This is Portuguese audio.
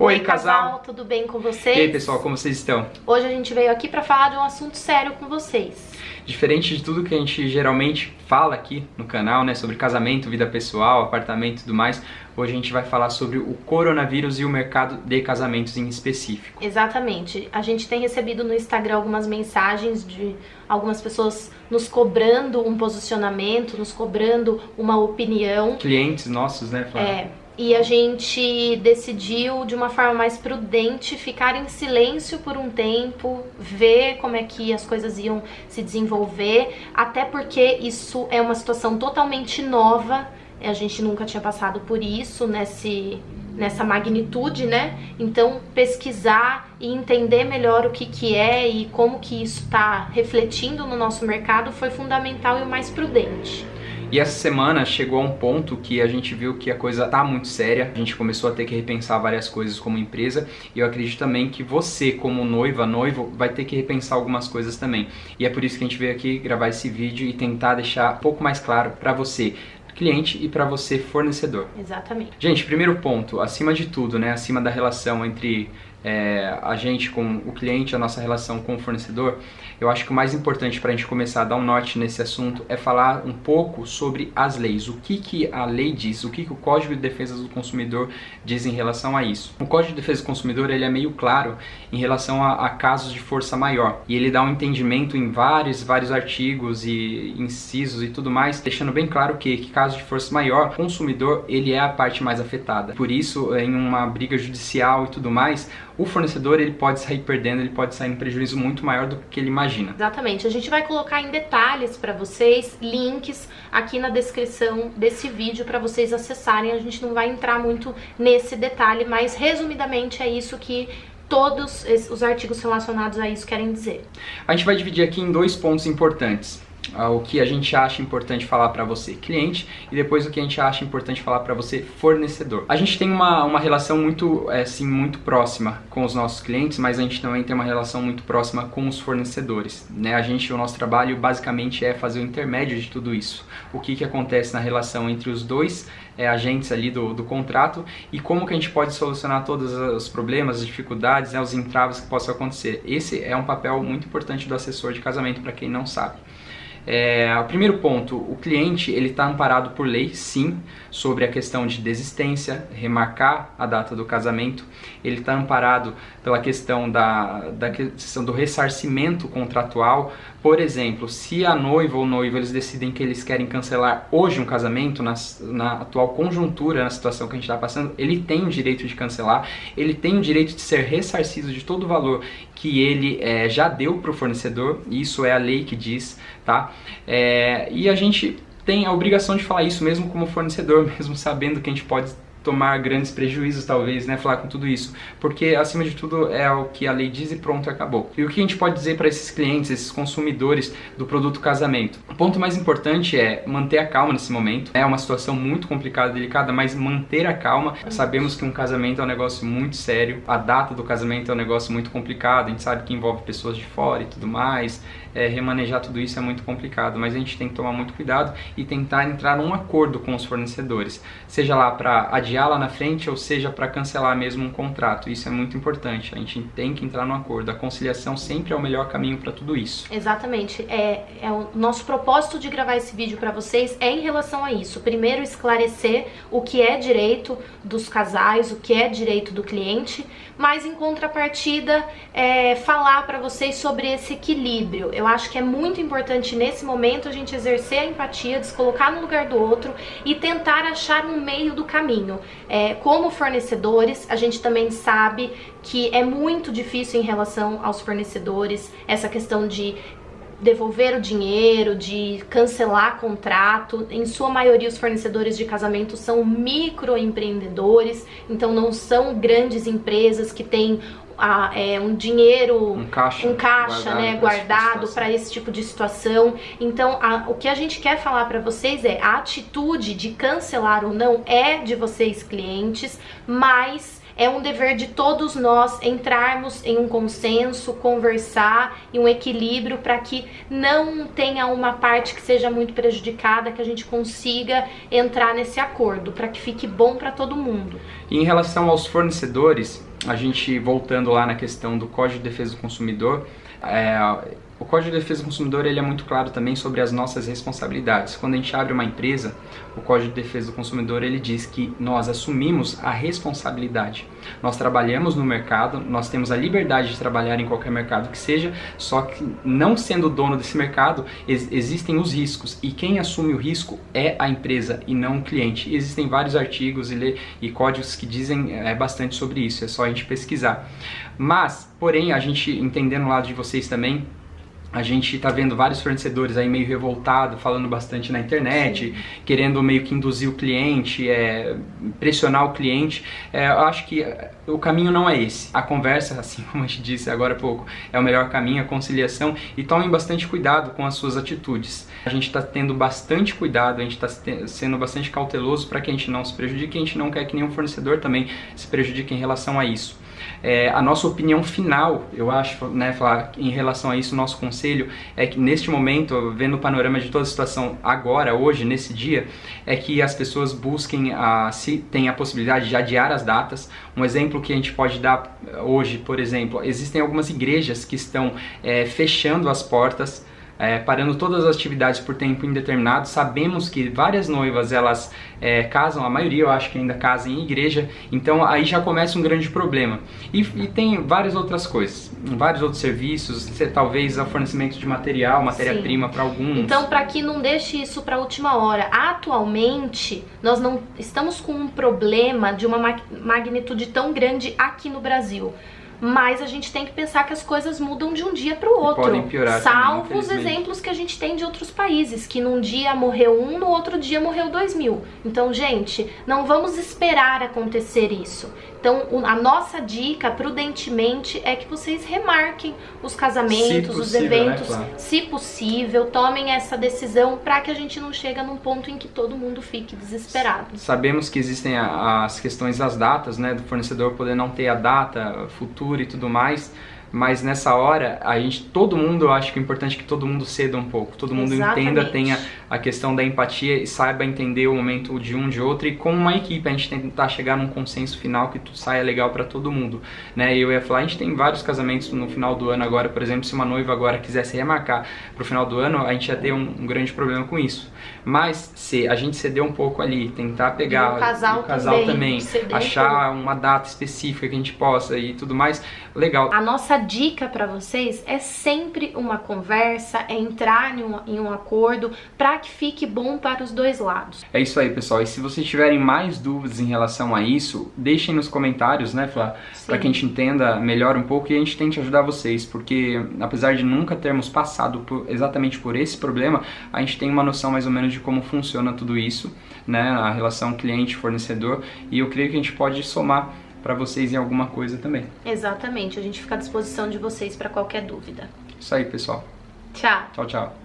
Oi, casal! Tudo bem com vocês? E aí, pessoal, como vocês estão? Hoje a gente veio aqui para falar de um assunto sério com vocês. Diferente de tudo que a gente geralmente fala aqui no canal, né, sobre casamento, vida pessoal, apartamento e tudo mais, hoje a gente vai falar sobre o coronavírus e o mercado de casamentos em específico. Exatamente. A gente tem recebido no Instagram algumas mensagens de algumas pessoas nos cobrando um posicionamento, nos cobrando uma opinião. Clientes nossos, né, Flávia? E a gente decidiu, de uma forma mais prudente, ficar em silêncio por um tempo, ver como é que as coisas iam se desenvolver, até porque isso é uma situação totalmente nova, a gente nunca tinha passado por isso, nessa magnitude, né? Então, pesquisar e entender melhor o que é e como que isso está refletindo no nosso mercado foi fundamental e o mais prudente. E essa semana chegou a um ponto que a gente viu que a coisa tá muito séria, a gente começou a ter que repensar várias coisas como empresa, e eu acredito também que você, como noivo, vai ter que repensar algumas coisas também. E é por isso que a gente veio aqui gravar esse vídeo e tentar deixar um pouco mais claro para você, cliente, e para você, fornecedor. Exatamente. Gente, primeiro ponto, acima de tudo, né, acima da relação entre a gente com o cliente, a nossa relação com o fornecedor, eu acho que o mais importante para a gente começar a dar um norte nesse assunto é falar um pouco sobre as leis. O que a lei diz, o que o Código de Defesa do Consumidor diz em relação a isso. O Código de Defesa do Consumidor ele é meio claro em relação a casos de força maior, e ele dá um entendimento em vários artigos e incisos e tudo mais, deixando bem claro que caso de força maior, o consumidor ele é a parte mais afetada. Por isso, em uma briga judicial e tudo mais, o fornecedor ele pode sair perdendo, ele pode sair em prejuízo muito maior do que ele imagina. Exatamente. A gente vai colocar em detalhes para vocês, links aqui na descrição desse vídeo para vocês acessarem. A gente não vai entrar muito nesse detalhe, mas resumidamente é isso que todos os artigos relacionados a isso querem dizer. A gente vai dividir aqui em dois pontos importantes. O que a gente acha importante falar para você, cliente, e depois o que a gente acha importante falar para você, fornecedor. A gente tem uma relação muito, muito próxima com os nossos clientes, mas a gente também tem uma relação muito próxima com os fornecedores, né? O nosso trabalho basicamente é fazer o intermédio de tudo isso. O que acontece na relação entre os dois agentes ali do contrato e como que a gente pode solucionar todos os problemas, as dificuldades, né, os entraves que possam acontecer. Esse é um papel muito importante do assessor de casamento, para quem não sabe. O primeiro ponto, o cliente ele está amparado por lei, sim, sobre a questão de desistência, remarcar a data do casamento. Ele está amparado pela questão da questão do ressarcimento contratual. Por exemplo, se a noiva ou o noivo eles decidem que eles querem cancelar hoje um casamento, na atual conjuntura, na situação que a gente está passando, ele tem o direito de cancelar, ele tem o direito de ser ressarcido de todo o valor que ele já deu para o fornecedor, isso é a lei que diz, tá? E a gente tem a obrigação de falar isso mesmo como fornecedor, mesmo sabendo que a gente pode tomar grandes prejuízos, talvez, né, falar com tudo isso, porque acima de tudo é o que a lei diz e pronto, acabou. E o que a gente pode dizer para esses clientes, esses consumidores do produto casamento? O ponto mais importante é manter a calma nesse momento. É uma situação muito complicada, delicada, mas manter a calma. Sabemos que um casamento é um negócio muito sério, a data do casamento é um negócio muito complicado, a gente sabe que envolve pessoas de fora e tudo mais, remanejar tudo isso é muito complicado, mas a gente tem que tomar muito cuidado e tentar entrar num acordo com os fornecedores, seja lá para adiar lá na frente ou seja para cancelar mesmo um contrato. Isso é muito importante, a gente tem que entrar num acordo. A conciliação sempre é o melhor caminho para tudo isso. Exatamente, o nosso propósito de gravar esse vídeo para vocês é em relação a isso. Primeiro, esclarecer o que é direito dos casais, o que é direito do cliente, mas em contrapartida falar para vocês sobre esse equilíbrio. Eu acho que é muito importante nesse momento a gente exercer a empatia, de se colocar no lugar do outro e tentar achar um meio do caminho. Como fornecedores, a gente também sabe que é muito difícil em relação aos fornecedores essa questão de devolver o dinheiro, de cancelar contrato. Em sua maioria, os fornecedores de casamento são microempreendedores, então não são grandes empresas que têm um dinheiro, um caixa guardado para esse tipo de situação. Então, o que a gente quer falar para vocês é a atitude de cancelar ou não é de vocês, clientes, mas é um dever de todos nós entrarmos em um consenso, conversar e um equilíbrio para que não tenha uma parte que seja muito prejudicada, que a gente consiga entrar nesse acordo, para que fique bom para todo mundo. E em relação aos fornecedores, a gente voltando lá na questão do Código de Defesa do Consumidor, o Código de Defesa do Consumidor ele é muito claro também sobre as nossas responsabilidades. Quando a gente abre uma empresa, o Código de Defesa do Consumidor ele diz que nós assumimos a responsabilidade. Nós trabalhamos no mercado, nós temos a liberdade de trabalhar em qualquer mercado que seja, só que não sendo dono desse mercado, existem os riscos e quem assume o risco é a empresa e não o cliente. Existem vários artigos e códigos que dizem bastante sobre isso, é só a gente pesquisar. Mas, porém, a gente entendendo o lado de vocês também, a gente tá vendo vários fornecedores aí meio revoltados, falando bastante na internet, sim, querendo meio que induzir o cliente, pressionar o cliente. Eu acho que o caminho não é esse. A conversa, assim como a gente disse agora há pouco, é o melhor caminho, a conciliação, e tomem bastante cuidado com as suas atitudes. A gente está tendo bastante cuidado, a gente está sendo bastante cauteloso para que a gente não se prejudique, a gente não quer que nenhum fornecedor também se prejudique em relação a isso. A nossa opinião final, eu acho, né, falar em relação a isso, nosso conselho é que neste momento, vendo o panorama de toda a situação agora, hoje, nesse dia, é que as pessoas busquem, se tem a possibilidade de adiar as datas. Um exemplo que a gente pode dar hoje, por exemplo, existem algumas igrejas que estão fechando as portas, parando todas as atividades por tempo indeterminado. Sabemos que várias noivas elas casam, a maioria eu acho que ainda casam em igreja, então aí já começa um grande problema. E tem várias outras coisas, vários outros serviços, talvez o fornecimento de matéria-prima para alguns. Então, para que não deixe isso para a última hora, atualmente nós não estamos com um problema de uma magnitude tão grande aqui no Brasil. Mas a gente tem que pensar que as coisas mudam de um dia para o outro. Podem piorar salvo também, os exemplos que a gente tem de outros países, que num dia morreu 1, no outro dia morreu 2.000. Então, gente, não vamos esperar acontecer isso. Então, a nossa dica, prudentemente, é que vocês remarquem os casamentos, os eventos, né, claro, se possível, tomem essa decisão para que a gente não chegue num ponto em que todo mundo fique desesperado. Sabemos que existem as questões das datas, né, do fornecedor poder não ter a data futura e tudo mais, mas nessa hora, todo mundo, eu acho que é importante que todo mundo ceda um pouco, todo mundo entenda, tenha a questão da empatia e saiba entender o momento de um de outro, e como uma equipe a gente tentar chegar num consenso final que tudo saia legal para todo mundo, né? Eu ia falar, a gente tem vários casamentos no final do ano agora, por exemplo, se uma noiva agora quisesse remarcar pro final do ano, a gente ia ter um grande problema com isso. Mas se a gente ceder um pouco ali, tentar pegar o casal também achar uma data específica que a gente possa e tudo mais, legal. A nossa dica para vocês é sempre uma conversa, é entrar em um acordo para que fique bom para os dois lados. É isso aí, pessoal. E se vocês tiverem mais dúvidas em relação a isso, deixem nos comentários, né, Flá? Para que a gente entenda melhor um pouco e a gente tente ajudar vocês, porque apesar de nunca termos passado exatamente por esse problema, a gente tem uma noção mais ou menos de como funciona tudo isso, né, a relação cliente-fornecedor, e eu creio que a gente pode somar para vocês em alguma coisa também. Exatamente, a gente fica à disposição de vocês para qualquer dúvida. Isso aí, pessoal. Tchau. Tchau, tchau.